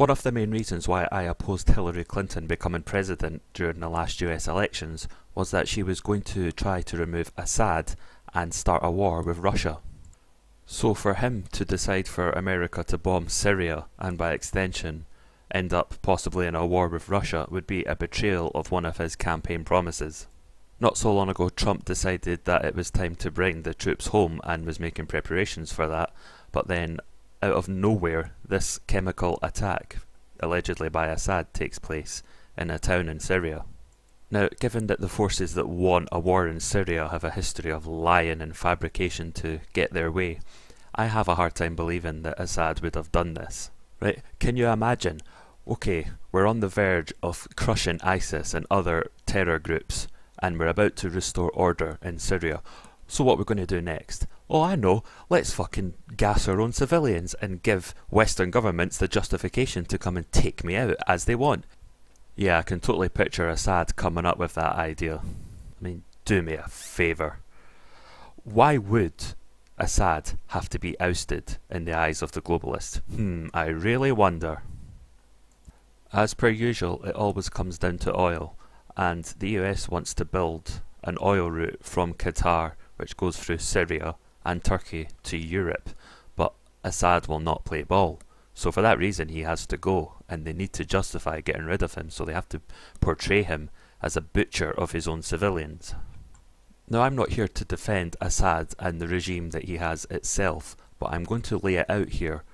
One of the main reasons why I opposed Hillary Clinton becoming president during the last US elections was that she was going to try to remove Assad and start a war with Russia. So for him to decide for America to bomb Syria and by extension end up possibly in a war with Russia would be a betrayal of one of his campaign promises. Not so long ago, Trump decided that it was time to bring the troops home and was making preparations for that, but then out of nowhere this chemical attack, allegedly by Assad, takes place in a town in Syria. Now, given that the forces that won a war in Syria have a history of lying and fabrication to get their way, I have a hard time believing that Assad would have done this. Right? Can you imagine? Okay, we're on the verge of crushing ISIS and other terror groups, and we're about to restore order in Syria. So what we're going to do next? Oh, I know, let's fucking gas our own civilians and give Western governments the justification to come and take me out as they want. Yeah, I can totally picture Assad coming up with that idea. I mean, do me a favour. Why would Assad have to be ousted in the eyes of the globalists? I really wonder. As per usual, it always comes down to oil, and the US wants to build an oil route from Qatar, which goes through Syria and Turkey to Europe, but Assad will not play ball. So for that reason he has to go, and they need to justify getting rid of him, so they have to portray him as a butcher of his own civilians. Now, I'm not here to defend Assad and the regime that he has itself, but I'm going to lay it out here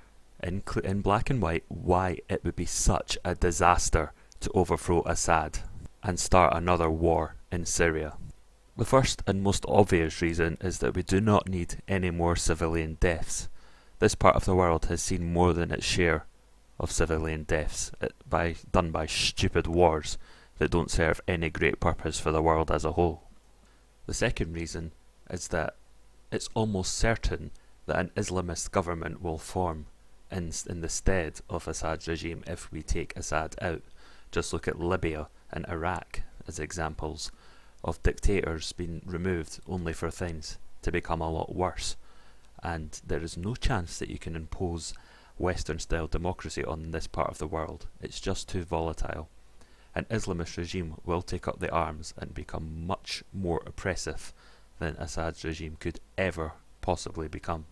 in black and white why it would be such a disaster to overthrow Assad and start another war in Syria. The first and most obvious reason is that we do not need any more civilian deaths. This part of the world has seen more than its share of civilian deaths done by stupid wars that don't serve any great purpose for the world as a whole. The second reason is that it's almost certain that an Islamist government will form in the stead of Assad's regime if we take Assad out. Just look at Libya and Iraq as examples of dictators being removed only for things to become a lot worse. And there is no chance that you can impose Western-style democracy on this part of the world. It's just too volatile. An Islamist regime will take up the arms and become much more oppressive than Assad's regime could ever possibly become.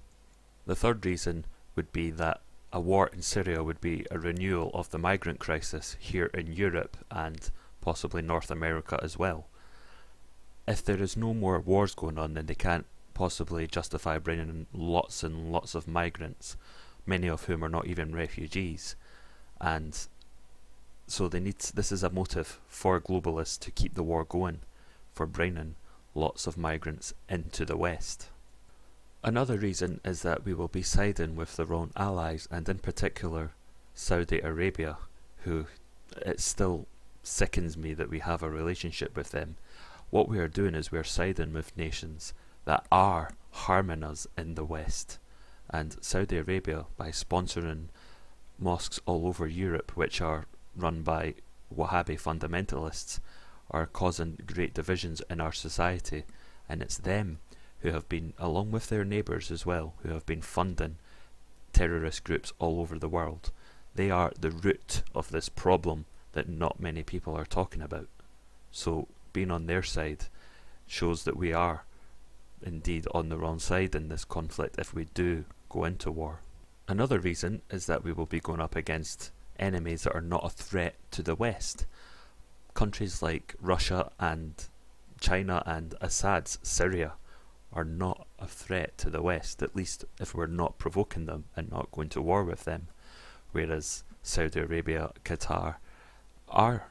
The third reason would be that a war in Syria would be a renewal of the migrant crisis here in Europe and possibly North America as well. If there is no more wars going on, then they can't possibly justify bringing in lots and lots of migrants, many of whom are not even refugees. And so this is a motive for globalists to keep the war going, for bringing lots of migrants into the West. Another reason is that we will be siding with the wrong allies, and in particular Saudi Arabia, who it still sickens me that we have a relationship with them. What we are doing is we are siding with nations that are harming us in the West. And Saudi Arabia, by sponsoring mosques all over Europe which are run by Wahhabi fundamentalists, are causing great divisions in our society, and it's them who have been, along with their neighbours as well, who have been funding terrorist groups all over the world. They are the root of this problem that not many people are talking about. So being on their side shows that we are indeed on the wrong side in this conflict if we do go into war. Another reason is that we will be going up against enemies that are not a threat to the West. Countries like Russia and China and Assad's Syria are not a threat to the West, at least if we're not provoking them and not going to war with them, whereas Saudi Arabia, Qatar are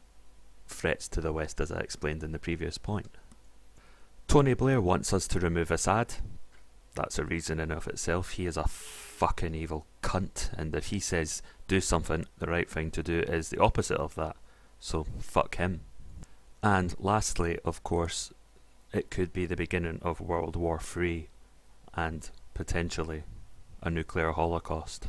threats to the West, as I explained in the previous point. Tony Blair wants us to remove Assad. That's a reason in of itself. He is a fucking evil cunt, and if he says do something, the right thing to do is the opposite of that. So fuck him. And lastly, of course, it could be the beginning of World War III and potentially a nuclear holocaust.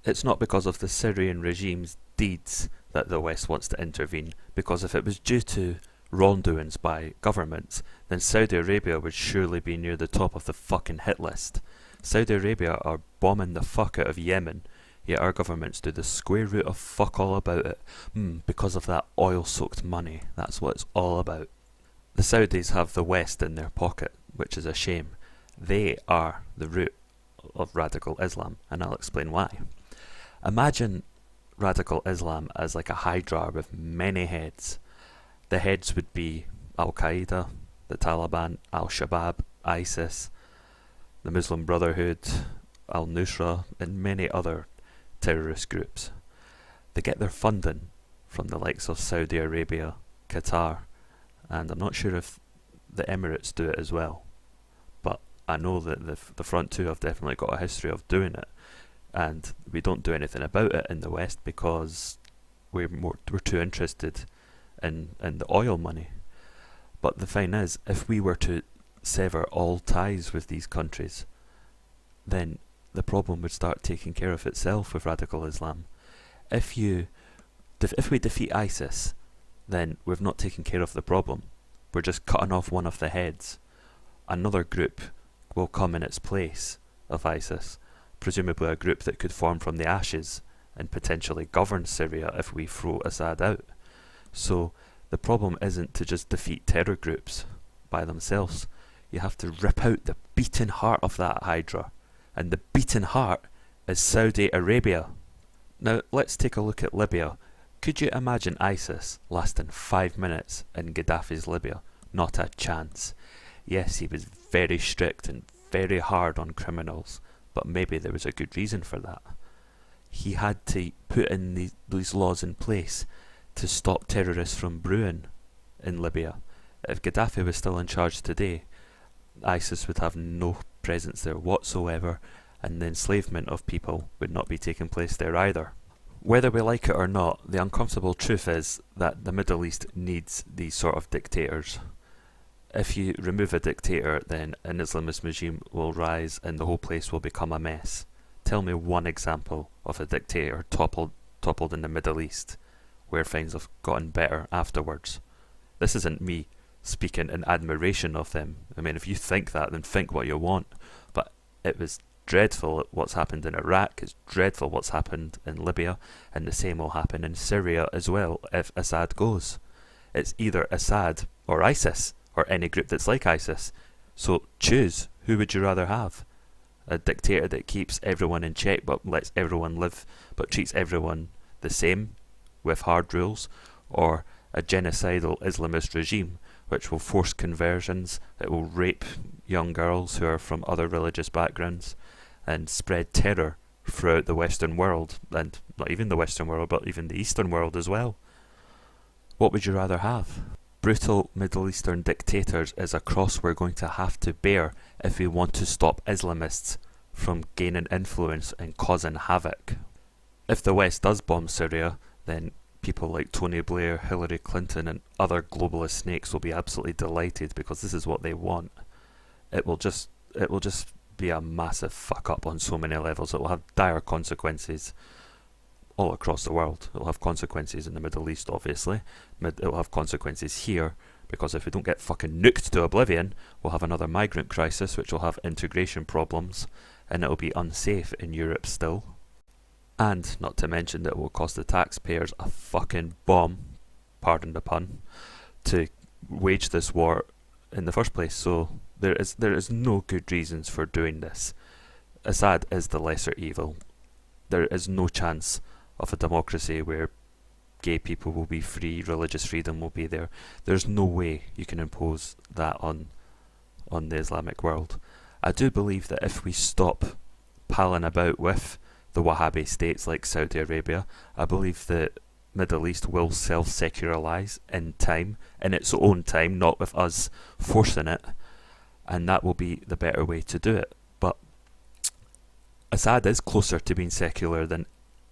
It's not because of the Syrian regime's deeds that the West wants to intervene, because if it was due to wrongdoings by governments, then Saudi Arabia would surely be near the top of the fucking hit list. Saudi Arabia are bombing the fuck out of Yemen, yet our governments do the square root of fuck all about it. Because of that oil-soaked money, that's what it's all about. The Saudis have the West in their pocket, which is a shame. They are the root of radical Islam, and I'll explain why. Imagine radical Islam as like a hydra with many heads. The heads would be Al-Qaeda, the Taliban, Al-Shabaab, ISIS, the Muslim Brotherhood, Al-Nusra, and many other terrorist groups. They get their funding from the likes of Saudi Arabia, Qatar, and I'm not sure if the Emirates do it as well, but I know that the front two have definitely got a history of doing it, and we don't do anything about it in the West because we're too interested in the oil money. But the thing is, if we were to sever all ties with these countries, then the problem would start taking care of itself with radical Islam. If we defeat ISIS, then we've not taken care of the problem. We're just cutting off one of the heads. Another group will come in its place of ISIS, presumably a group that could form from the ashes and potentially govern Syria if we throw Assad out. So the problem isn't to just defeat terror groups by themselves. You have to rip out the beating heart of that hydra, and the beating heart is Saudi Arabia. Now let's take a look at Libya. Could you imagine ISIS lasting 5 minutes in Gaddafi's Libya? Not a chance. Yes, he was very strict and very hard on criminals, but maybe there was a good reason for that. He had to put in these laws in place to stop terrorists from brewing in Libya. If Gaddafi was still in charge today, ISIS would have no presence there whatsoever, and the enslavement of people would not be taking place there either. Whether we like it or not, the uncomfortable truth is that the Middle East needs these sort of dictators. If you remove a dictator, then an Islamist regime will rise and the whole place will become a mess. Tell me one example of a dictator toppled in the Middle East where things have gotten better afterwards. This isn't me speaking in admiration of them. I mean, if you think that, then think what you want. But it was dreadful what's happened in Iraq, it's dreadful what's happened in Libya, and the same will happen in Syria as well if Assad goes. It's either Assad or ISIS, or any group that's like ISIS. So choose, who would you rather have? A dictator that keeps everyone in check but lets everyone live, but treats everyone the same with hard rules, or a genocidal Islamist regime which will force conversions, it will rape young girls who are from other religious backgrounds and spread terror throughout the Western world, and not even the Western world but even the Eastern world as well. What would you rather have? Brutal Middle Eastern dictators is a cross we're going to have to bear if we want to stop Islamists from gaining influence and causing havoc. If the West does bomb Syria, then people like Tony Blair, Hillary Clinton and other globalist snakes will be absolutely delighted because this is what they want. It will just be a massive fuck up on so many levels. It will have dire consequences all across the world. It will have consequences in the Middle East, obviously. It will have consequences here, because if we don't get fucking nuked to oblivion, we'll have another migrant crisis which will have integration problems, and it will be unsafe in Europe still. And not to mention that it will cost the taxpayers a fucking bomb, pardon the pun, to wage this war in the first place. So there is no good reasons for doing this. Assad is the lesser evil. There is no chance of a democracy where gay people will be free, religious freedom will be there. There's no way you can impose that on the Islamic world. I do believe that if we stop palling about with the Wahhabi states like Saudi Arabia, I believe that Middle East will self-secularize in time, in its own time, not with us forcing it, and that will be the better way to do it. But Assad is closer to being secular than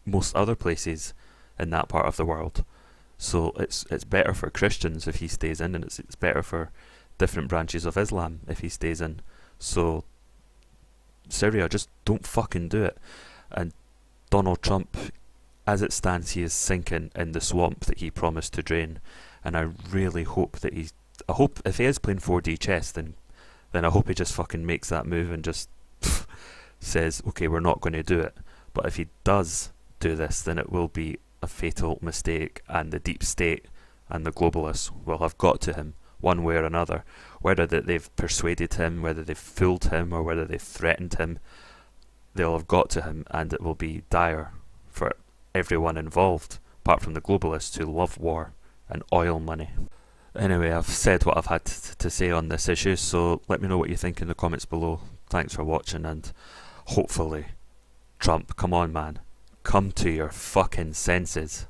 most other places in that part of the world, so it's better for Christians if he stays in, and it's better for different branches of Islam if he stays in. So Syria, just don't fucking do it. And Donald Trump, as it stands, he is sinking in the swamp that he promised to drain, and I really hope that I hope if he is playing 4D chess, then I hope he just fucking makes that move and just says, okay, we're not going to do it. But if he does do this, then it will be a fatal mistake, and the deep state and the globalists will have got to him one way or another. Whether that they've persuaded him, whether they've fooled him, or whether they've threatened him, they'll have got to him, and it will be dire for everyone involved, apart from the globalists who love war and oil money. Anyway, I've said what I've had to say on this issue, so let me know what you think in the comments below. Thanks for watching, and hopefully, Trump, come on man, come to your fucking senses.